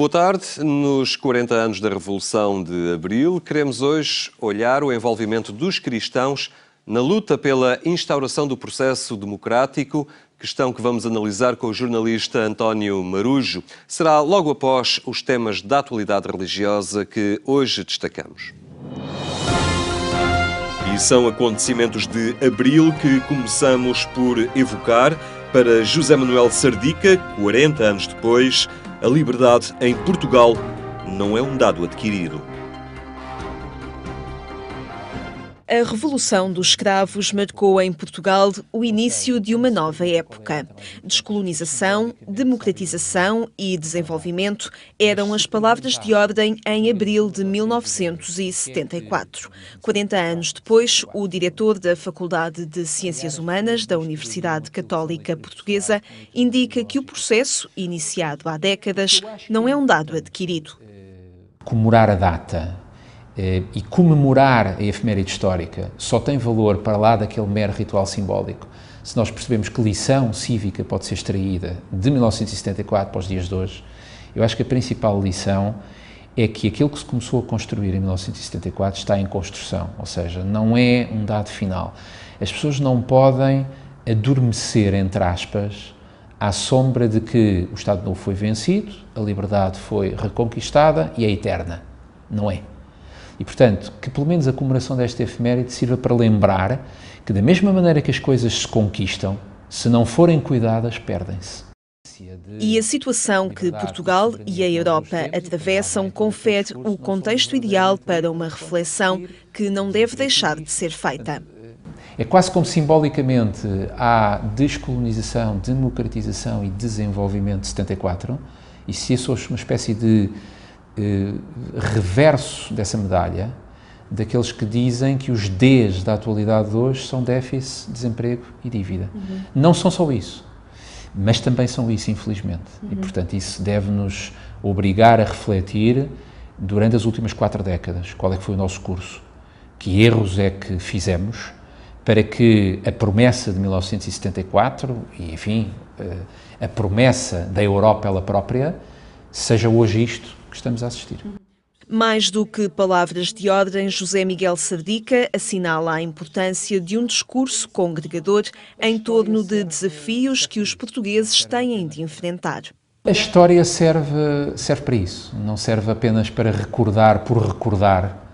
Boa tarde. Nos 40 anos da Revolução de Abril, queremos hoje olhar o envolvimento dos cristãos na luta pela instauração do processo democrático, questão que vamos analisar com o jornalista António Marujo. Será logo após os temas da atualidade religiosa que hoje destacamos. E são acontecimentos de Abril que começamos por evocar. Para José Manuel Sardica, 40 anos depois, a liberdade em Portugal não é um dado adquirido. A Revolução dos Escravos marcou em Portugal o início de uma nova época. Descolonização, democratização e desenvolvimento eram as palavras de ordem em abril de 1974. 40 anos depois, o diretor da Faculdade de Ciências Humanas da Universidade Católica Portuguesa indica que o processo, iniciado há décadas, não é um dado adquirido. Comemorar a data e comemorar a efeméride histórica só tem valor para lá daquele mero ritual simbólico se nós percebemos que lição cívica pode ser extraída de 1974 para os dias de hoje. Eu acho que a principal lição é que aquilo que se começou a construir em 1974 está em construção, ou seja, não é um dado final. As pessoas não podem adormecer, entre aspas, à sombra de que o Estado Novo foi vencido, a liberdade foi reconquistada e é eterna. Não é. E, portanto, que pelo menos a comemoração desta efeméride sirva para lembrar que, da mesma maneira que as coisas se conquistam, se não forem cuidadas, perdem-se. E a situação que Portugal e a Europa atravessam confere o contexto ideal para uma reflexão que não deve deixar de ser feita. É quase como simbolicamente há descolonização, democratização e desenvolvimento de 74, e se isso fosse uma espécie de reverso dessa medalha, daqueles que dizem que os Ds da atualidade de hoje são déficit, desemprego e dívida. Não são só isso, mas também são isso, infelizmente. E, portanto, isso deve-nos obrigar a refletir durante as últimas 4 décadas qual é que foi o nosso curso, que erros é que fizemos para que a promessa de 1974 e, enfim, a promessa da Europa ela própria seja hoje isto que estamos a assistir. Mais do que palavras de ordem, José Miguel Sardica assinala a importância de um discurso congregador em torno de desafios que os portugueses têm de enfrentar. A história serve para isso, não serve apenas para recordar por recordar.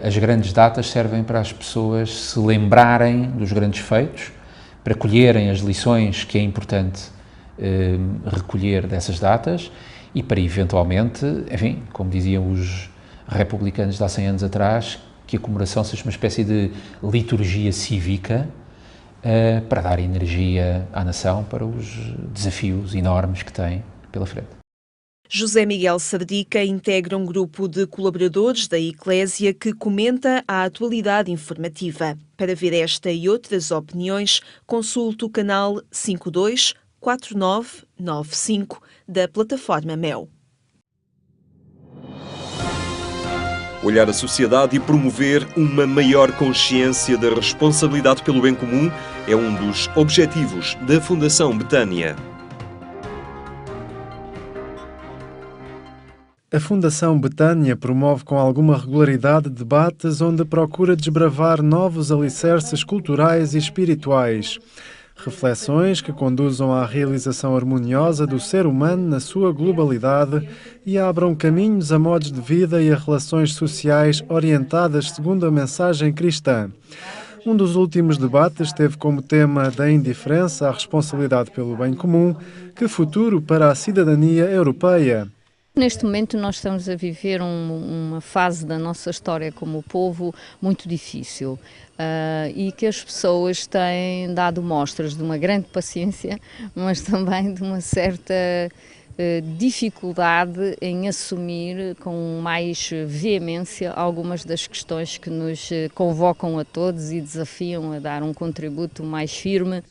As grandes datas servem para as pessoas se lembrarem dos grandes feitos, para colherem as lições que é importante recolher dessas datas e para, eventualmente, enfim, como diziam os republicanos de há 100 anos atrás, que a comemoração seja uma espécie de liturgia cívica para dar energia à nação para os desafios enormes que tem pela frente. José Miguel Sardica integra um grupo de colaboradores da Eclésia que comenta a atualidade informativa. Para ver esta e outras opiniões, consulte o canal 524995 da plataforma MEL. Olhar a sociedade e promover uma maior consciência da responsabilidade pelo bem comum é um dos objetivos da Fundação Betânia. A Fundação Betânia promove com alguma regularidade debates onde procura desbravar novos alicerces culturais e espirituais. Reflexões que conduzam à realização harmoniosa do ser humano na sua globalidade e abram caminhos a modos de vida e a relações sociais orientadas segundo a mensagem cristã. Um dos últimos debates teve como tema da indiferença à responsabilidade pelo bem comum, que futuro para a cidadania europeia. Neste momento nós estamos a viver uma fase da nossa história como povo muito difícil e que as pessoas têm dado mostras de uma grande paciência, mas também de uma certa dificuldade em assumir com mais veemência algumas das questões que nos convocam a todos e desafiam a dar um contributo mais firme.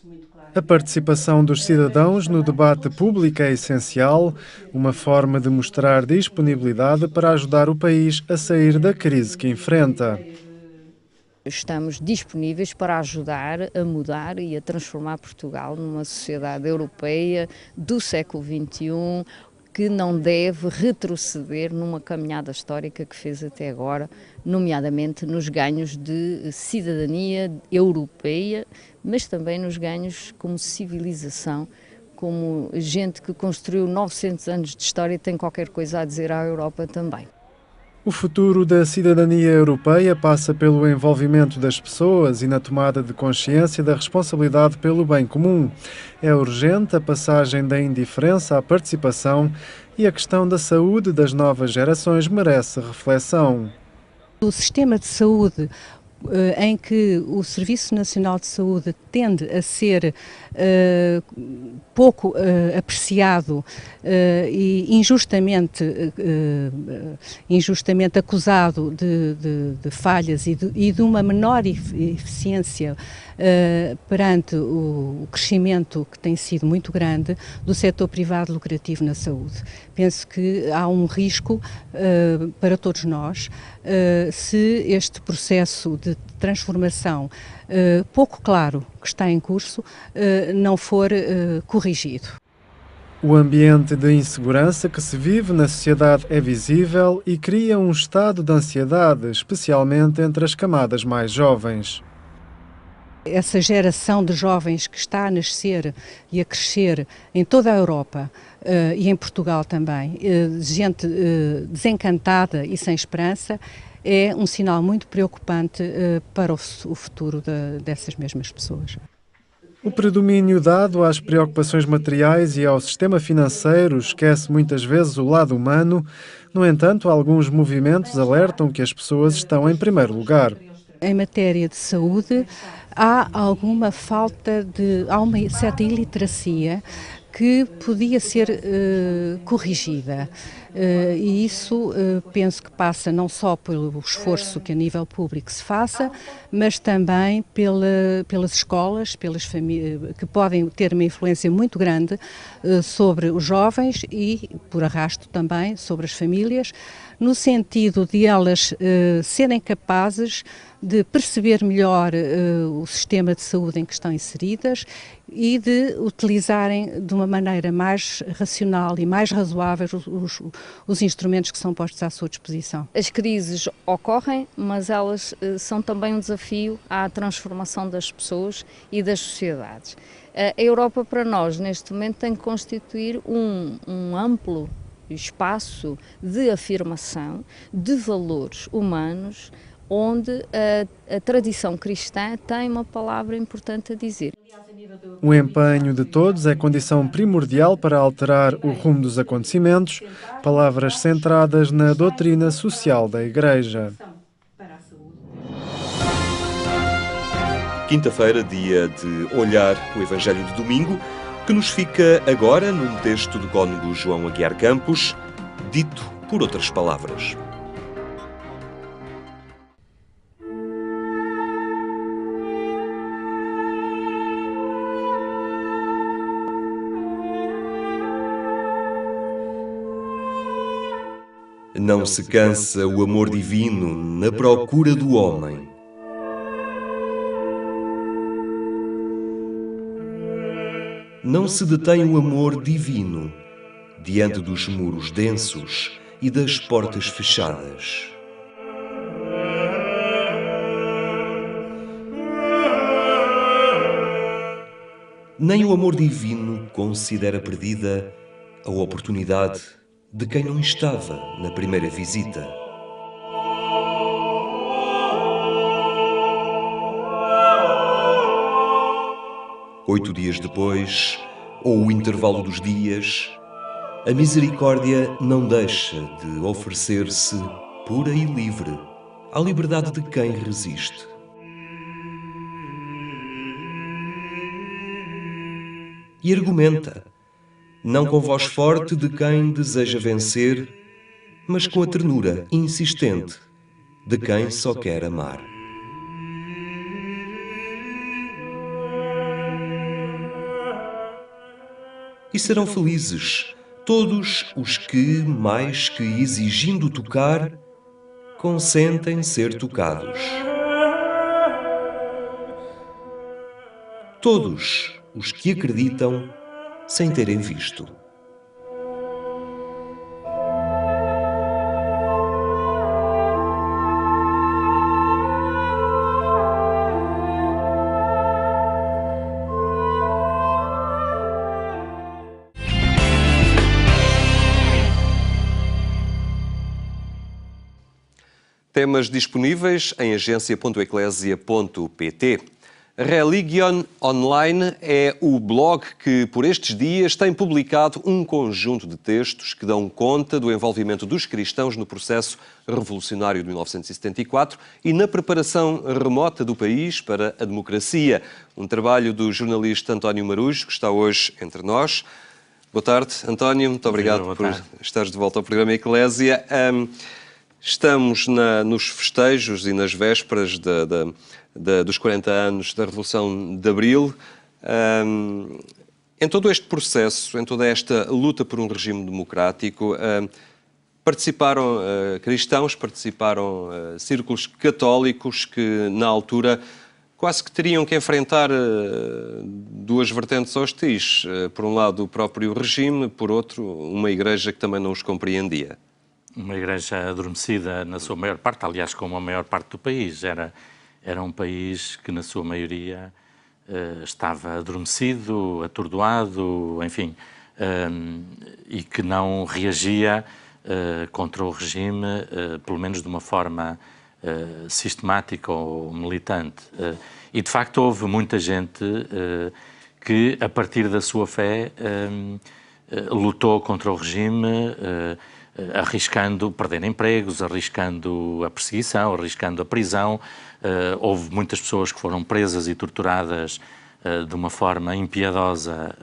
A participação dos cidadãos no debate público é essencial, uma forma de mostrar disponibilidade para ajudar o país a sair da crise que enfrenta. Estamos disponíveis para ajudar a mudar e a transformar Portugal numa sociedade europeia do século XXI, que não deve retroceder numa caminhada histórica que fez até agora, nomeadamente nos ganhos de cidadania europeia, mas também nos ganhos como civilização, como gente que construiu 900 anos de história e tem qualquer coisa a dizer à Europa também. O futuro da cidadania europeia passa pelo envolvimento das pessoas e na tomada de consciência da responsabilidade pelo bem comum. É urgente a passagem da indiferença à participação e a questão da saúde das novas gerações merece reflexão. O sistema de saúde em que o Serviço Nacional de Saúde tende a ser pouco apreciado e injustamente acusado de falhas e de uma menor eficiência perante o crescimento que tem sido muito grande do setor privado lucrativo na saúde. Penso que há um risco para todos nós se este processo de transformação pouco claro que está em curso não for corrigido. O ambiente de insegurança que se vive na sociedade é visível e cria um estado de ansiedade, especialmente entre as camadas mais jovens. Essa geração de jovens que está a nascer e a crescer em toda a Europa e em Portugal também, gente desencantada e sem esperança, é um sinal muito preocupante para o futuro dessas mesmas pessoas. O predomínio dado às preocupações materiais e ao sistema financeiro esquece muitas vezes o lado humano. No entanto, alguns movimentos alertam que as pessoas estão em primeiro lugar. Em matéria de saúde, há alguma há uma certa iliteracia que podia ser corrigida. E isso penso que passa não só pelo esforço que a nível público se faça, mas também pelas escolas, pelas famílias, que podem ter uma influência muito grande sobre os jovens e, por arrasto também, sobre as famílias, no sentido de elas serem capazes de perceber melhor o sistema de saúde em que estão inseridas e de utilizarem de uma maneira mais racional e mais razoável os instrumentos que são postos à sua disposição. As crises ocorrem, mas elas são também um desafio à transformação das pessoas e das sociedades. A Europa, para nós, neste momento, tem que constituir um amplo espaço de afirmação de valores humanos, onde a tradição cristã tem uma palavra importante a dizer. O empenho de todos é condição primordial para alterar o rumo dos acontecimentos, palavras centradas na doutrina social da Igreja. Quinta-feira, dia de olhar o Evangelho de domingo, que nos fica agora num texto do cônego João Aguiar Campos, dito por outras palavras. Não se cansa o amor divino na procura do homem. Não se detém o amor divino diante dos muros densos e das portas fechadas. Nem o amor divino considera perdida a oportunidade de quem não estava na primeira visita. Oito dias depois, ou o intervalo dos dias, a misericórdia não deixa de oferecer-se pura e livre à liberdade de quem resiste. E argumenta, não com voz forte de quem deseja vencer, mas com a ternura insistente de quem só quer amar. E serão felizes todos os que, mais que exigindo tocar, consentem ser tocados. Todos os que acreditam sem terem visto. Temas disponíveis em agência.eclesia.pt. Religion Online é o blog que, por estes dias, tem publicado um conjunto de textos que dão conta do envolvimento dos cristãos no processo revolucionário de 1974 e na preparação remota do país para a democracia. Um trabalho do jornalista António Marujo, que está hoje entre nós. Boa tarde, António. Muito obrigado por estares de volta ao programa Eclésia. Estamos nos festejos e nas vésperas dos 40 anos da Revolução de Abril. Em todo este processo, em toda esta luta por um regime democrático, participaram cristãos, participaram círculos católicos que, na altura, quase que teriam que enfrentar duas vertentes hostis. Por um lado, o próprio regime, por outro, uma igreja que também não os compreendia. Uma igreja adormecida na sua maior parte, aliás, como a maior parte do país. Era um país que, na sua maioria, estava adormecido, atordoado, enfim, e que não reagia contra o regime, pelo menos de uma forma sistemática ou militante. E, de facto, houve muita gente que, a partir da sua fé, lutou contra o regime, arriscando perder empregos, arriscando a perseguição, arriscando a prisão. Houve muitas pessoas que foram presas e torturadas de uma forma impiedosa.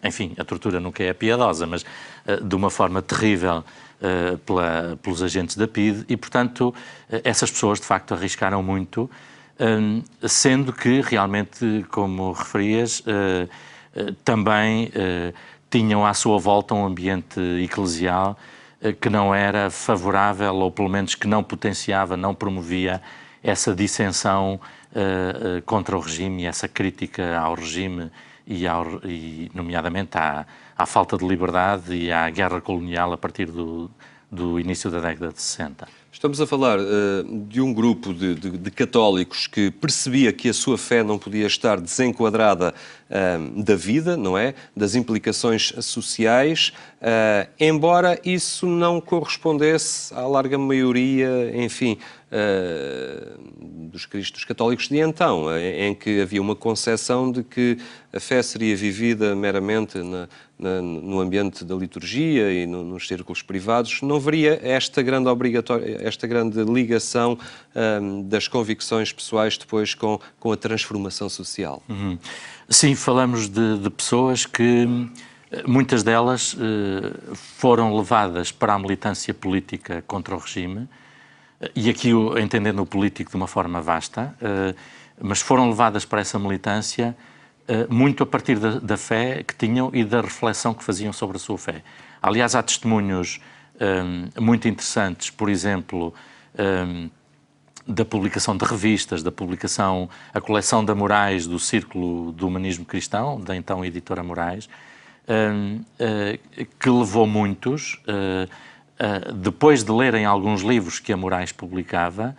Enfim, a tortura nunca é piedosa, mas de uma forma terrível pelos agentes da PIDE e, portanto, essas pessoas de facto arriscaram muito, sendo que realmente, como referias, também tinham à sua volta um ambiente eclesial que não era favorável, ou pelo menos que não potenciava, não promovia essa dissensão contra o regime e essa crítica ao regime e nomeadamente à falta de liberdade e à guerra colonial a partir do início da década de 60. Estamos a falar de um grupo de católicos que percebia que a sua fé não podia estar desenquadrada da vida, não é? Das implicações sociais, embora isso não correspondesse à larga maioria, enfim, dos católicos de então, em que havia uma concepção de que a fé seria vivida meramente no ambiente da liturgia e nos círculos privados. Não haveria esta grande ligação das convicções pessoais depois com a transformação social. Uhum. Sim, falamos de pessoas que muitas delas foram levadas para a militância política contra o regime, e aqui entendendo o político de uma forma vasta, mas foram levadas para essa militância muito a partir da fé que tinham e da reflexão que faziam sobre a sua fé. Aliás, há testemunhos muito interessantes, por exemplo, da publicação de revistas, a coleção da Morais do Círculo do Humanismo Cristão, da então editora Morais, que levou muitos, depois de lerem alguns livros que a Morais publicava,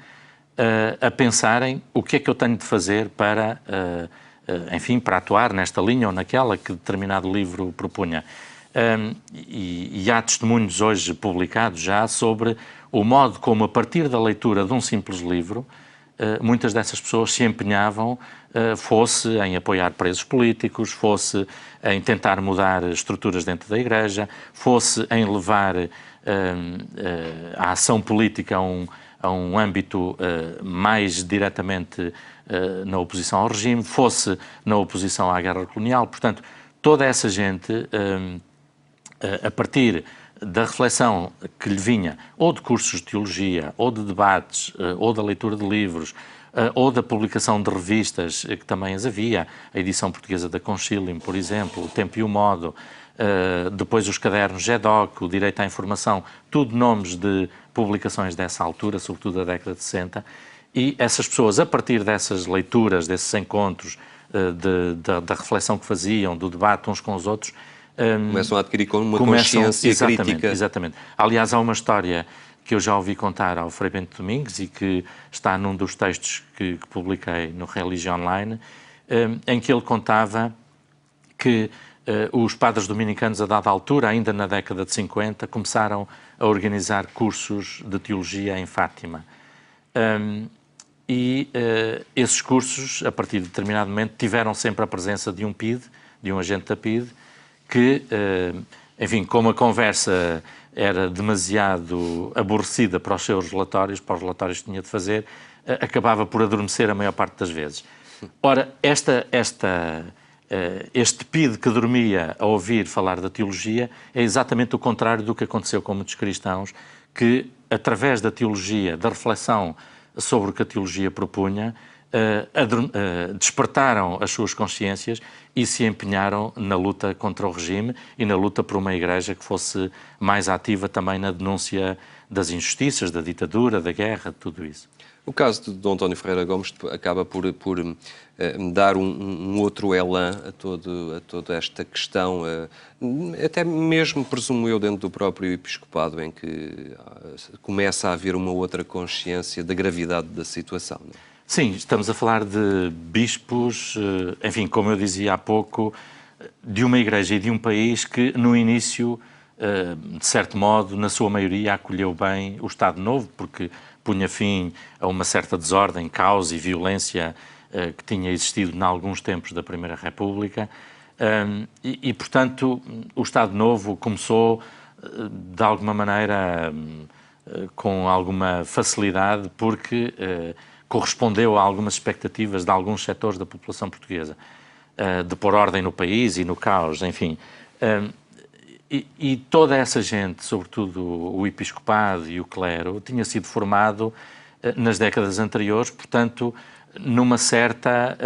a pensarem o que é que eu tenho de fazer para, enfim, para atuar nesta linha ou naquela que determinado livro propunha. E há testemunhos hoje publicados já sobre o modo como, a partir da leitura de um simples livro, muitas dessas pessoas se empenhavam, fosse em apoiar presos políticos, fosse em tentar mudar estruturas dentro da Igreja, fosse em levar a ação política a um âmbito mais diretamente na oposição ao regime, fosse na oposição à guerra colonial. Portanto, toda essa gente, a partir da reflexão que lhe vinha, ou de cursos de teologia, ou de debates, ou da leitura de livros, ou da publicação de revistas, que também as havia, a edição portuguesa da Concilium, por exemplo, O Tempo e o Modo, depois os cadernos GEDOC, o Direito à Informação, tudo nomes de publicações dessa altura, sobretudo da década de 60, e essas pessoas, a partir dessas leituras, desses encontros, da reflexão que faziam, do debate uns com os outros, começam a adquirir uma consciência crítica. Exatamente. Aliás, há uma história que eu já ouvi contar ao Frei Bento Domingos e que está num dos textos que publiquei no Religion Online, em que ele contava que os padres dominicanos, a dada altura, ainda na década de 50, começaram a organizar cursos de teologia em Fátima. Esses cursos, a partir de determinado momento, tiveram sempre a presença de um PIDE, de um agente da PIDE, que, enfim, como a conversa era demasiado aborrecida para os seus relatórios, para os relatórios que tinha de fazer, acabava por adormecer a maior parte das vezes. Ora, este PIDE que dormia a ouvir falar da teologia é exatamente o contrário do que aconteceu com muitos cristãos que, através da teologia, da reflexão sobre o que a teologia propunha, despertaram as suas consciências e se empenharam na luta contra o regime e na luta por uma igreja que fosse mais ativa também na denúncia das injustiças, da ditadura, da guerra, de tudo isso. O caso de Dom António Ferreira Gomes acaba por dar um outro elan a toda esta questão, até mesmo, presumo eu, dentro do próprio episcopado, em que começa a haver uma outra consciência da gravidade da situação. Não é? Sim, estamos a falar de bispos, enfim, como eu dizia há pouco, de uma igreja e de um país que, no início, de certo modo, na sua maioria, acolheu bem o Estado Novo, porque punha fim a uma certa desordem, caos e violência que tinha existido em alguns tempos da Primeira República. Portanto, o Estado Novo começou, de alguma maneira, com alguma facilidade, porque correspondeu a algumas expectativas de alguns setores da população portuguesa, de pôr ordem no país e no caos, enfim. E toda essa gente, sobretudo o episcopado e o clero, tinha sido formado nas décadas anteriores, portanto, numa certa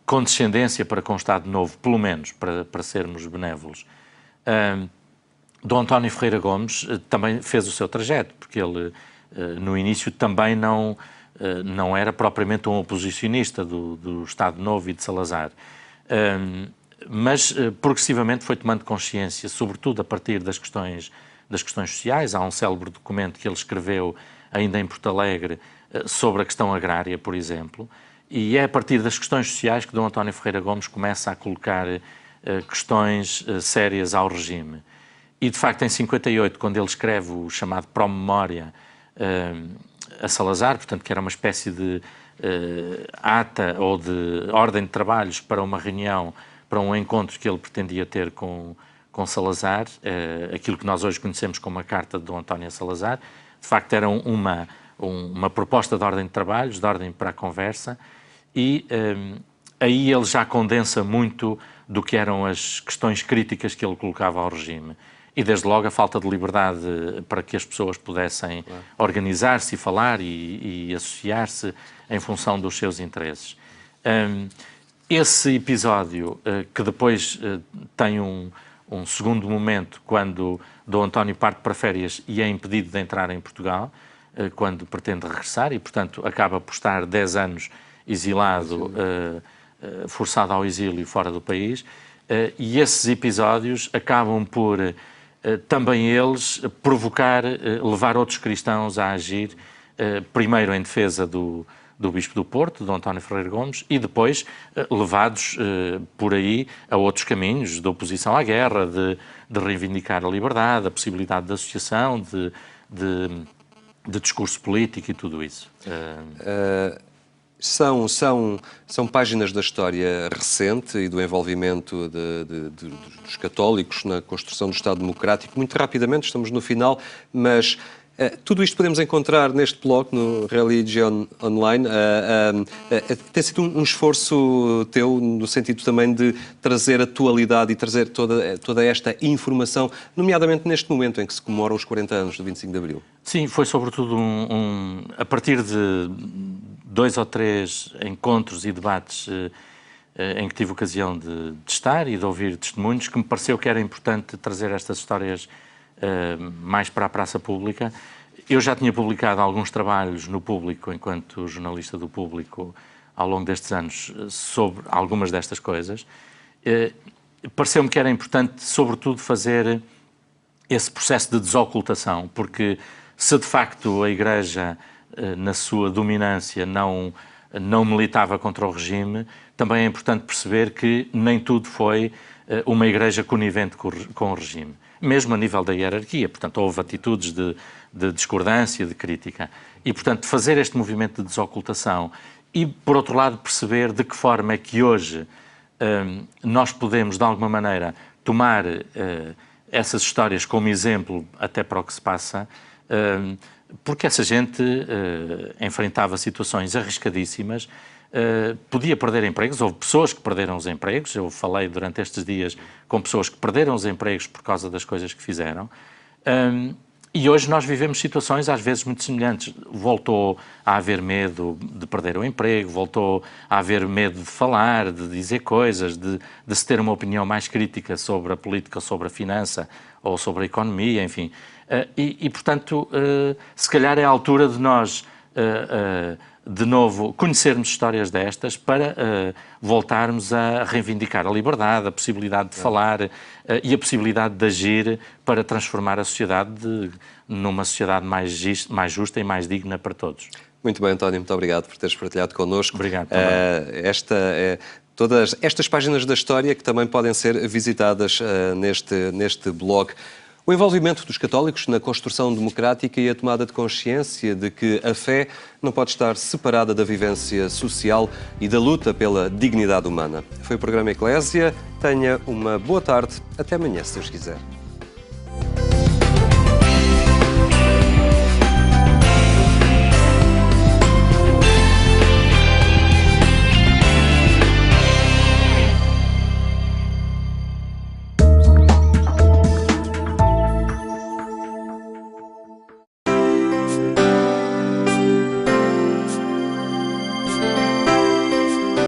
condescendência para com o Estado Novo, pelo menos, para sermos benévolos. Dom António Ferreira Gomes também fez o seu trajeto, porque ele, no início, também não era propriamente um oposicionista do Estado Novo e de Salazar. Mas progressivamente foi tomando consciência, sobretudo a partir das questões sociais. Há um célebre documento que ele escreveu ainda em Porto Alegre sobre a questão agrária, por exemplo, e é a partir das questões sociais que Dom António Ferreira Gomes começa a colocar questões sérias ao regime. E, de facto, em 58, quando ele escreve o chamado Promemoria a Salazar, portanto, que era uma espécie de ata ou de ordem de trabalhos para uma reunião, para um encontro que ele pretendia ter com Salazar, aquilo que nós hoje conhecemos como a Carta de Dom António Salazar, de facto era uma proposta de ordem de trabalhos, de ordem para a conversa, e aí ele já condensa muito do que eram as questões críticas que ele colocava ao regime. E, desde logo, a falta de liberdade para que as pessoas pudessem organizar-se e falar e associar-se em função dos seus interesses. Esse episódio, que depois tem um segundo momento, quando Dom António parte para férias e é impedido de entrar em Portugal, quando pretende regressar, e, portanto, acaba por estar 10 anos exilado, forçado ao exílio fora do país, e esses episódios acabam por, também eles, provocar, levar outros cristãos a agir, primeiro em defesa do Bispo do Porto, Dom António Ferreira Gomes, e depois levados por aí a outros caminhos de oposição à guerra, de reivindicar a liberdade, a possibilidade de associação, de discurso político e tudo isso. São páginas da história recente e do envolvimento dos católicos na construção do Estado Democrático. Muito rapidamente, estamos no final, mas tudo isto podemos encontrar neste blog, no Religion Online. Tem sido um esforço teu, no sentido também de trazer atualidade e trazer toda esta informação, nomeadamente neste momento em que se comemoram os 40 anos do 25 de Abril. Sim, foi sobretudo a partir de 2 ou 3 encontros e debates em que tive ocasião de estar e de ouvir testemunhos, que me pareceu que era importante trazer estas histórias mais para a praça pública. Eu já tinha publicado alguns trabalhos no Público, enquanto jornalista do Público, ao longo destes anos, sobre algumas destas coisas. Pareceu-me que era importante, sobretudo, fazer esse processo de desocultação, porque se de facto a Igreja, na sua dominância, não militava contra o regime, também é importante perceber que nem tudo foi uma Igreja conivente com o regime. mesmo a nível da hierarquia. Portanto, houve atitudes de discordância, de crítica. E, portanto, fazer este movimento de desocultação e, por outro lado, perceber de que forma é que hoje nós podemos, de alguma maneira, tomar essas histórias como exemplo até para o que se passa, porque essa gente enfrentava situações arriscadíssimas, podia perder empregos, houve pessoas que perderam os empregos, eu falei durante estes dias com pessoas que perderam os empregos por causa das coisas que fizeram, e hoje nós vivemos situações às vezes muito semelhantes. Voltou a haver medo de perder o emprego, voltou a haver medo de falar, de dizer coisas, de se ter uma opinião mais crítica sobre a política, sobre a finança ou sobre a economia, enfim. Portanto, se calhar é a altura de nós, de novo, conhecermos histórias destas para voltarmos a reivindicar a liberdade, a possibilidade de falar e a possibilidade de agir para transformar a sociedade numa sociedade mais justa e mais digna para todos. Muito bem, António, muito obrigado por teres partilhado connosco. Obrigado. Todas estas páginas da história que também podem ser visitadas neste blog. O envolvimento dos católicos na construção democrática e a tomada de consciência de que a fé não pode estar separada da vivência social e da luta pela dignidade humana. Foi o programa Eclésia. Tenha uma boa tarde. Até amanhã, se Deus quiser.